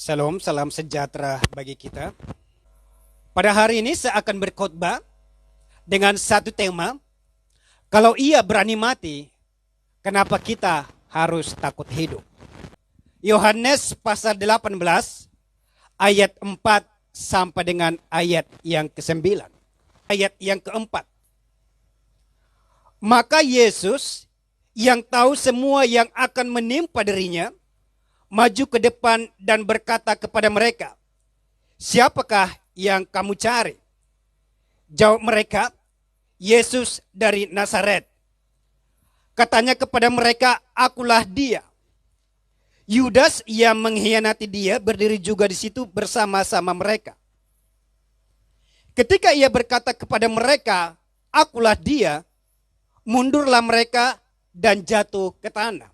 Salam, salam sejahtera bagi kita. Pada hari ini saya akan berkhotbah dengan satu tema. Kalau ia berani mati, kenapa kita harus takut hidup? Yohanes pasal 18 ayat 4 sampai dengan ayat yang ke-9. Ayat yang keempat. Maka Yesus yang tahu semua yang akan menimpa dirinya, maju ke depan dan berkata kepada mereka, "Siapakah yang kamu cari?" Jawab mereka, "Yesus dari Nazaret." Katanya kepada mereka, "Akulah dia." Yudas yang mengkhianati dia berdiri juga di situ bersama-sama mereka. Ketika ia berkata kepada mereka, "Akulah dia," mundurlah mereka dan jatuh ke tanah.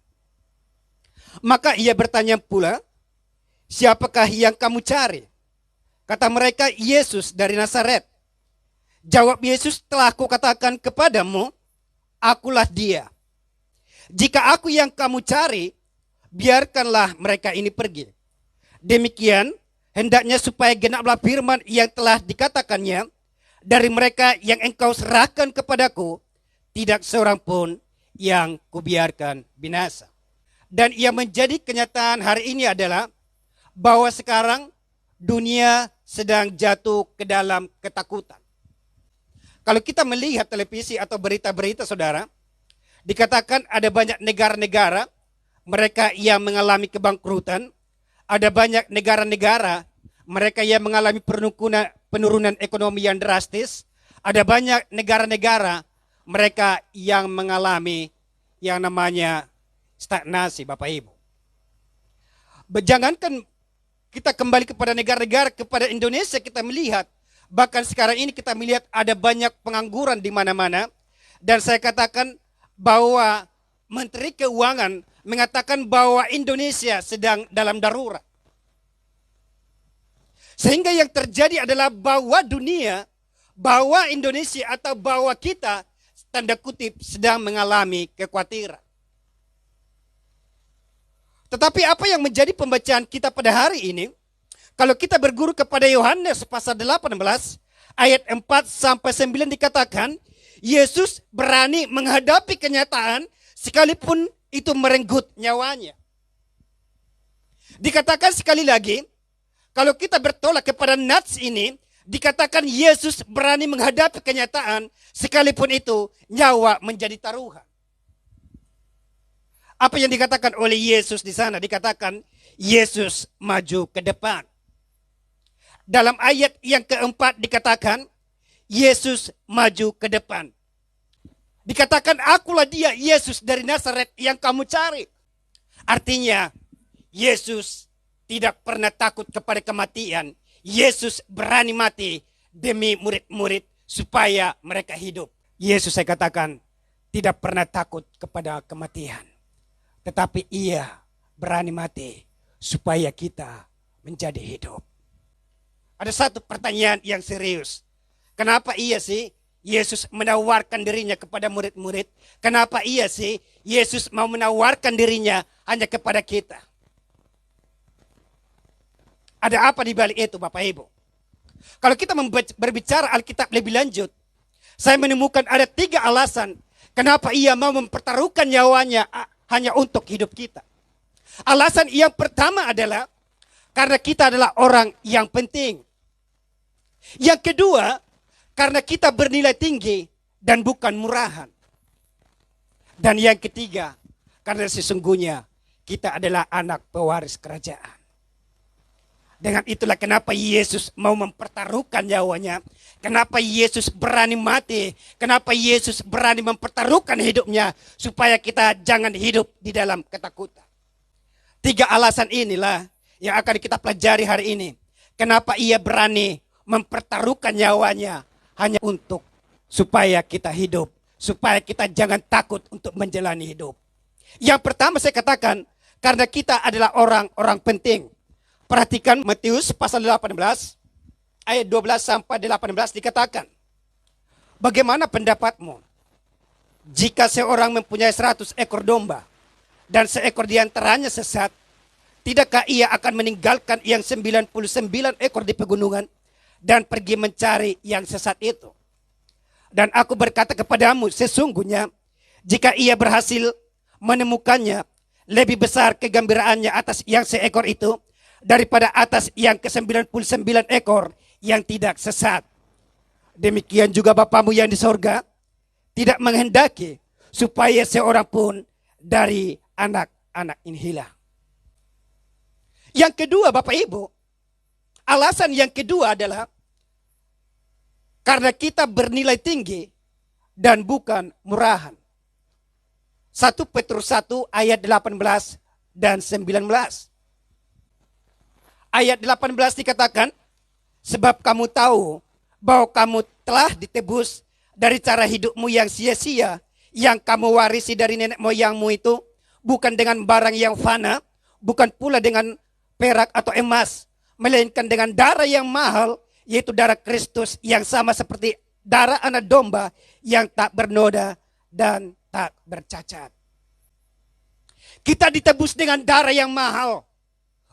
Maka ia bertanya pula, "Siapakah yang kamu cari?" Kata mereka, "Yesus dari Nazaret." Jawab Yesus, "Telah kukatakan kepadamu, akulah dia. Jika aku yang kamu cari, biarkanlah mereka ini pergi." Demikian, hendaknya supaya genaplah firman yang telah dikatakannya, "Dari mereka yang engkau serahkan kepadaku, tidak seorang pun yang kubiarkan binasa." Dan yang menjadi kenyataan hari ini adalah bahwa sekarang dunia sedang jatuh ke dalam ketakutan. Kalau kita melihat televisi atau berita-berita, saudara, dikatakan ada banyak negara-negara mereka yang mengalami kebangkrutan, ada banyak negara-negara mereka yang mengalami penurunan ekonomi yang drastis, ada banyak negara-negara mereka yang mengalami yang namanya stagnasi, Bapak Ibu. Jangankan kita kembali kepada negara-negara, kepada Indonesia kita melihat, bahkan sekarang ini kita melihat ada banyak pengangguran di mana-mana. Dan saya katakan bahwa Menteri Keuangan mengatakan bahwa Indonesia sedang dalam darurat. Sehingga yang terjadi adalah bahwa dunia, bahwa Indonesia atau bahwa kita, tanda kutip, sedang mengalami kekhawatiran. Tetapi apa yang menjadi pembacaan kita pada hari ini, kalau kita berguru kepada Yohanes pasal 18 ayat 4 sampai 9 dikatakan, Yesus berani menghadapi kenyataan sekalipun itu merenggut nyawanya. Dikatakan sekali lagi, kalau kita bertolak kepada nats ini, dikatakan Yesus berani menghadapi kenyataan sekalipun itu nyawa menjadi taruhan. Apa yang dikatakan oleh Yesus di sana? Dikatakan Yesus maju ke depan. Dalam ayat yang keempat dikatakan Yesus maju ke depan. Dikatakan, "Akulah dia, Yesus dari Nazaret yang kamu cari." Artinya Yesus tidak pernah takut kepada kematian. Yesus berani mati demi murid-murid supaya mereka hidup. Yesus, saya katakan, tidak pernah takut kepada kematian. Tetapi ia berani mati supaya kita menjadi hidup. Ada satu pertanyaan yang serius. Kenapa iya sih Yesus menawarkan dirinya kepada murid-murid? Kenapa iya sih Yesus mau menawarkan dirinya hanya kepada kita? Ada apa di balik itu, Bapak Ibu? Kalau kita berbicara Alkitab lebih lanjut, saya menemukan ada 3 alasan kenapa ia mau mempertaruhkan nyawanya hanya untuk hidup kita. Alasan yang pertama adalah karena kita adalah orang yang penting. Yang kedua, karena kita bernilai tinggi dan bukan murahan. Dan yang ketiga, karena sesungguhnya kita adalah anak pewaris kerajaan. Dengan itulah kenapa Yesus mau mempertaruhkan nyawanya. Kenapa Yesus berani mati. Kenapa Yesus berani mempertaruhkan hidupnya. Supaya kita jangan hidup di dalam ketakutan. 3 alasan inilah yang akan kita pelajari hari ini. Kenapa ia berani mempertaruhkan nyawanya hanya untuk supaya kita hidup. Supaya kita jangan takut untuk menjalani hidup. Yang pertama saya katakan, karena kita adalah orang-orang penting. Perhatikan Matius pasal 18 ayat 12 sampai 18 dikatakan, "Bagaimana pendapatmu jika seorang mempunyai 100 ekor domba dan seekor di antaranya sesat, tidakkah ia akan meninggalkan yang 99 ekor di pegunungan dan pergi mencari yang sesat itu? Dan aku berkata kepadamu, sesungguhnya jika ia berhasil menemukannya, lebih besar kegembiraannya atas yang seekor itu daripada atas yang ke-99 ekor yang tidak sesat. Demikian juga Bapamu yang di sorga tidak menghendaki supaya seorang pun dari anak-anak ini hilang. Yang kedua, Bapak Ibu, alasan yang kedua adalah karena kita bernilai tinggi dan bukan murahan. 1 Petrus 1 ayat 18 dan 19. Ayat 18 dikatakan, sebab kamu tahu bahwa kamu telah ditebus dari cara hidupmu yang sia-sia, yang kamu warisi dari nenek moyangmu itu, bukan dengan barang yang fana, bukan pula dengan perak atau emas, melainkan dengan darah yang mahal, yaitu darah Kristus yang sama seperti darah anak domba yang tak bernoda dan tak bercacat. Kita ditebus dengan darah yang mahal,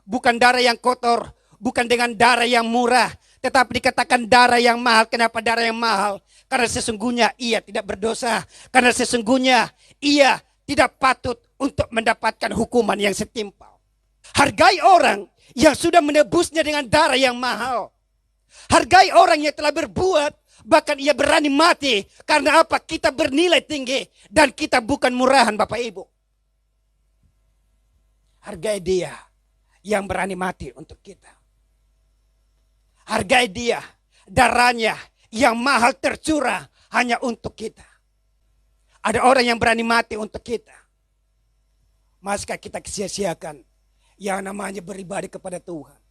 bukan darah yang kotor, bukan dengan darah yang murah, tetapi dikatakan darah yang mahal. Kenapa darah yang mahal? Karena sesungguhnya ia tidak berdosa, karena sesungguhnya ia tidak patut untuk mendapatkan hukuman yang setimpal. Hargai orang yang sudah menebusnya dengan darah yang mahal. Hargai orang yang telah berbuat, bahkan ia berani mati. Karena apa? Kita bernilai tinggi dan kita bukan murahan, Bapak Ibu. Hargai dia yang berani mati untuk kita. Hargai dia, darahnya yang mahal tercurah hanya untuk kita. Ada orang yang berani mati untuk kita. Maskah kita sia-siakan yang namanya beribadah kepada Tuhan?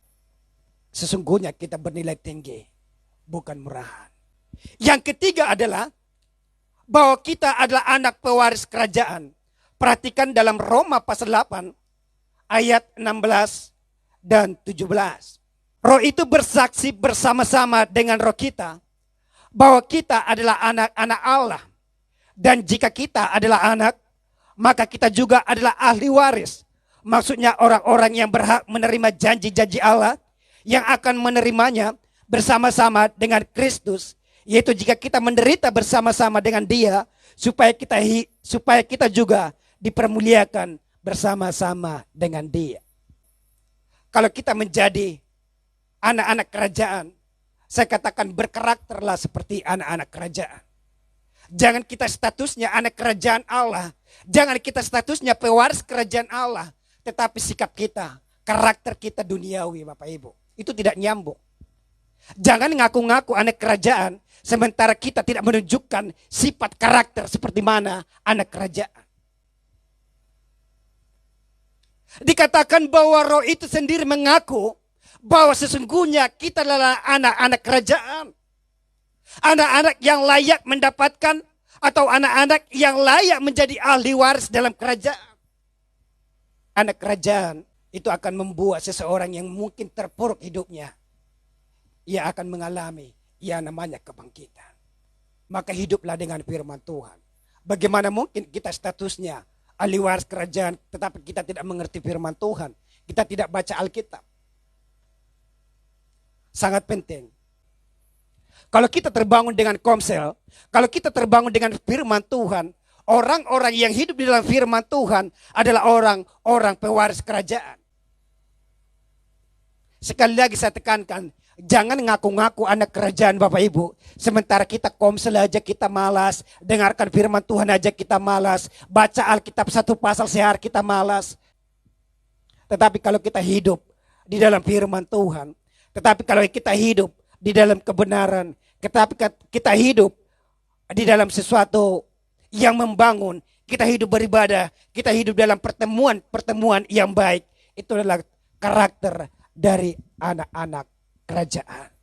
Sesungguhnya kita bernilai tinggi, bukan murahan. Yang ketiga adalah bahwa kita adalah anak pewaris kerajaan. Perhatikan dalam Roma pasal 8 ayat 16 dan 17. Roh itu bersaksi bersama-sama dengan roh kita bahwa kita adalah anak-anak Allah. Dan jika kita adalah anak, maka kita juga adalah ahli waris. Maksudnya orang-orang yang berhak menerima janji-janji Allah, yang akan menerimanya bersama-sama dengan Kristus, yaitu jika kita menderita bersama-sama dengan Dia, supaya kita juga dipermuliakan bersama-sama dengan Dia. Kalau kita menjadi anak-anak kerajaan, saya katakan berkarakterlah seperti anak-anak kerajaan. Jangan kita statusnya anak kerajaan Allah, jangan kita statusnya pewaris kerajaan Allah, tetapi sikap kita, karakter kita duniawi, Bapak Ibu. Itu tidak nyambung. Jangan ngaku-ngaku anak kerajaan, sementara kita tidak menunjukkan sifat karakter seperti mana anak kerajaan. Dikatakan bahwa roh itu sendiri mengaku bahwa sesungguhnya kita adalah anak-anak kerajaan. Anak-anak yang layak mendapatkan atau anak-anak yang layak menjadi ahli waris dalam kerajaan. Anak kerajaan itu akan membuat seseorang yang mungkin terpuruk hidupnya, ia akan mengalami yang namanya kebangkitan. Maka hiduplah dengan firman Tuhan. Bagaimana mungkin kita statusnya ahli waris kerajaan, tetapi kita tidak mengerti firman Tuhan. Kita tidak baca Alkitab. Sangat penting. Kalau kita terbangun dengan komsel, kalau kita terbangun dengan firman Tuhan, orang-orang yang hidup di dalam firman Tuhan adalah orang-orang pewaris kerajaan. Sekali lagi saya tekankan, jangan ngaku-ngaku anak kerajaan Bapak Ibu. Sementara kita komsel aja kita malas, dengarkan firman Tuhan aja kita malas, baca Alkitab satu pasal sehari kita malas. Tetapi kalau kita hidup di dalam firman Tuhan, tetapi kalau kita hidup di dalam kebenaran, tetapi kita hidup di dalam sesuatu yang membangun, kita hidup beribadah, kita hidup dalam pertemuan-pertemuan yang baik, itu adalah karakter dari anak-anak kerajaan.